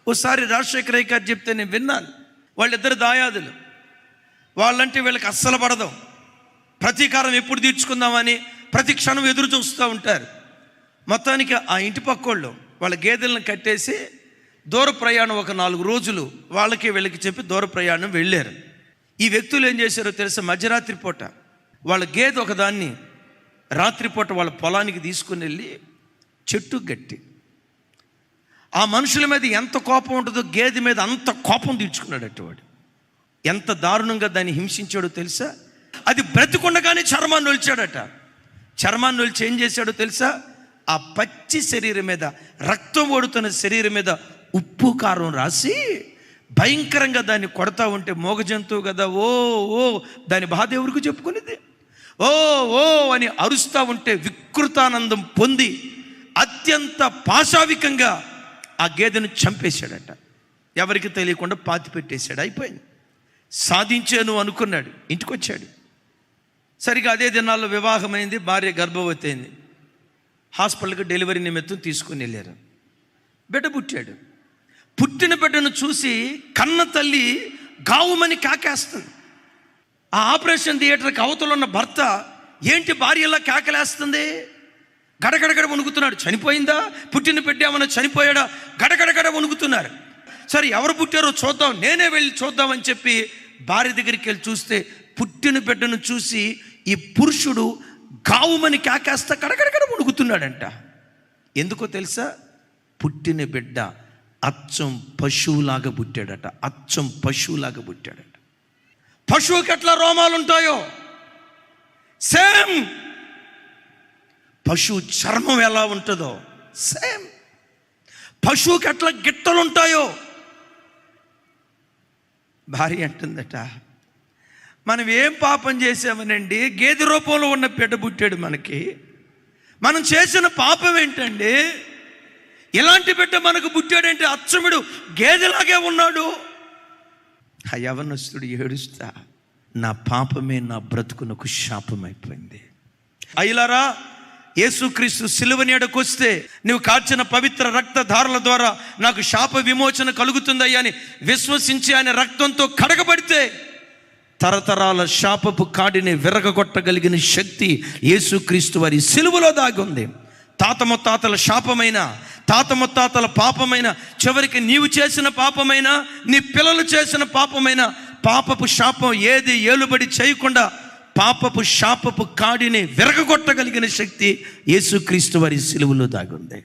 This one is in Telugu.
ఓసారి రాజశేఖర రెడ్డి గారు చెప్తే నేను విన్నాను. వాళ్ళిద్దరు దాయాదులు, వాళ్ళంటే వీళ్ళకి అస్సలు పడదు. ప్రతీకారం ఎప్పుడు తీర్చుకుందామని ప్రతి క్షణం ఎదురు చూస్తూ ఉంటారు. మొత్తానికి ఆ ఇంటి పక్కోళ్ళు వాళ్ళ గేదెలను కట్టేసి దూర ప్రయాణం ఒక 4 రోజులు వాళ్ళకి వీళ్ళకి చెప్పి దూర ప్రయాణం వెళ్ళారు. ఈ వ్యక్తులు ఏం చేశారో తెలుసా? మధ్యరాత్రి పూట వాళ్ళ గేదె ఒకదాన్ని రాత్రిపూట వాళ్ళ పొలానికి తీసుకుని వెళ్ళి చెట్టు గట్టి, ఆ మనుషుల మీద ఎంత కోపం ఉంటుందో గేదె మీద అంత కోపం తీర్చుకున్నాడట వాడు. ఎంత దారుణంగా దాన్ని హింసించాడో తెలుసా? అది బ్రతికుండగానే చర్మాన్ని ఒలిచాడట. చర్మాన్ని ఒలిచి ఏం చేశాడో తెలుసా? ఆ పచ్చి శరీరం మీద, రక్తం ఓడుతున్న శరీరం మీద ఉప్పు కారం రాసి భయంకరంగా దాన్ని కొడతా ఉంటే, మోగ జంతువు కదా, ఓ ఓ దాని బాధ ఎవరికి చెప్పుకునేది? ఓ ఓ అని అరుస్తూ ఉంటే వికృతానందం పొంది అత్యంత పాశావికంగా ఆ గేదెను చంపేశాడట. ఎవరికి తెలియకుండా పాతి పెట్టేశాడు. అయిపోయింది, సాధించాను అనుకున్నాడు. ఇంటికి వచ్చాడు. సరిగా అదే దినాల్లో వివాహమైంది, భార్య గర్భవతి అయింది. హాస్పిటల్కి డెలివరీ నిమిత్తం తీసుకుని వెళ్ళారు. బిడ్డ పుట్టాడు. పుట్టిన బిడ్డను చూసి కన్న తల్లి గావుమని కేకేస్తుంది. ఆ ఆపరేషన్ థియేటర్కి అవతల ఉన్న భర్త ఏంటి భార్య ఇలా కేకలేస్తుంది? గడగడగడ వణుకుతున్నాడు. చనిపోయిందా? పుట్టిన బిడ్డ ఏమన్నా చనిపోయాడా? గడగడగడ వణుకుతున్నారు. సరే ఎవరు పుట్టారో చూద్దాం, నేనే వెళ్ళి చూద్దామని చెప్పి భార్య దగ్గరికి వెళ్ళి చూస్తే పుట్టిన బిడ్డను చూసి ఈ పురుషుడు గావుమని కేకేస్తా గడగడగడ వణుకుతున్నాడంట. ఎందుకో తెలుసా? పుట్టిన బిడ్డ అచ్చం పశువులాగా పుట్టాడట. అచ్చం పశువులాగా పుట్టాడట. పశువుకి ఎట్లా రోమాలు ఉంటాయో సేమ్ పశువు చర్మం ఎలా ఉంటుందో సేమ్ పశువుకి ఎట్లా గిట్టలు ఉంటాయో. భార్య అంటుందట, మనం ఏం పాపం చేసామనండి? గేదె రూపంలో ఉన్న బిడ్డ పుట్టాడు మనకి. మనం చేసిన పాపం ఏంటండి? ఇలాంటి బిడ్డ మనకు పుట్టాడంటే అచ్చముడు గేదెలాగే ఉన్నాడు. ఆ యవనస్తుడు ఏడుస్తా, నా పాపమే నా బ్రతుకునకు శాపం అయిపోయింది. అయ్యలారా, యేసుక్రీస్తు సిలువ నీడకు వస్తే నువ్వు కార్చిన పవిత్ర రక్తధారల ద్వారా నాకు శాప విమోచన కలుగుతుందయ్యా అని విశ్వసించి ఆయన రక్తంతో కడగబడితే తరతరాల శాపపు కాడిని విరగగొట్టగలిగిన శక్తి యేసుక్రీస్తు వారి సిలువలో దాగి ఉంది. తాత ముత్తాతల శాపమైన, తాత ముత్తాతల పాపమైన, చివరికి నీవు చేసిన పాపమైన, నీ పిల్లలు చేసిన పాపమైన, పాపపు శాపం ఏది ఏలుబడి చేయకుండా పాపపు శాపపు కాడిని విరగగొట్టగలిగిన శక్తి యేసుక్రీస్తు వారి సిలువలో దాగి ఉంది.